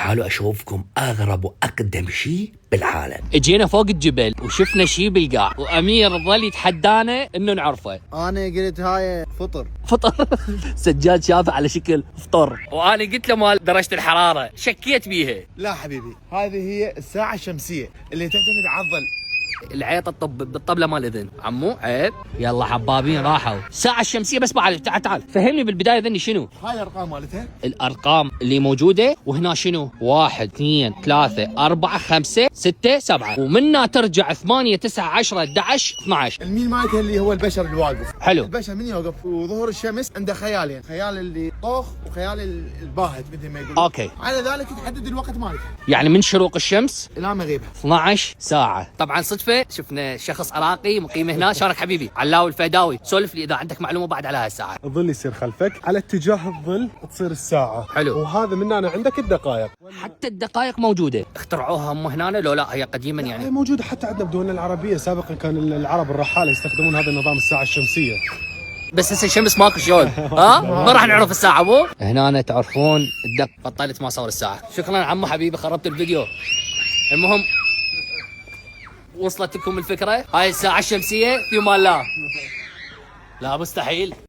تعالوا اشوفكم اغرب واقدم شيء بالعالم. اجينا فوق الجبل وشفنا شيء بالقاع، وامير ظل يتحدانا انه نعرفه. انا قلت هاي فطر سجاد شافه على شكل فطر، وانا قلت له مال درجه الحراره، شكيت بيها. لا حبيبي، هذه هي الساعة الشمسية اللي تعتمد على الظل. العيط الطب بالطبله مال الاذن، عمو عيب. يلا حبابين راحوا. الساعه الشمسيه بس بعد، تعال فهمني بالبدايه ذني شنو هاي الارقام مالتها، الارقام اللي موجوده، وهنا شنو 1 2 3 4 5 6 7، ومنها ترجع 8 9 10 11 12. الميل مالتها اللي هو البشر الواقف. حلو. البشر من يوقف وظهور الشمس عنده خيالين، خيال اللي طوخ وخيال الباهت مثل ما يقولون. اوكي، على ذلك تحدد الوقت مالتها يعني من شروق الشمس الى مغيبها 12 ساعة. طبعا صدفة شفنا شخص عراقي مقيم هنا. شارك حبيبي علاوي الفداوي، سولف لي إذا عندك معلومة بعد على هالساعة. الظل يصير خلفك، على اتجاه الظل تصير الساعة. حلو. وهذا من هنا عندك الدقائق، حتى الدقائق موجودة، اخترعوها هم هنا لو لا هي قديما هي يعني؟ موجودة حتى عندنا بدولنا العربية. سابقا كان العرب الرحالة يستخدمون هذا النظام الساعة الشمسية. بس هسه الشمس ماكو شلون ها؟ ما راح نعرف الساعة مو؟ هنا تعرفون الدق. بطلت ما صور الساعة. شكرا عمو حبيبي، خربت الفيديو. المهم وصلت لكم الفكرة. هاي الساعة الشمسية في مال لا مستحيل.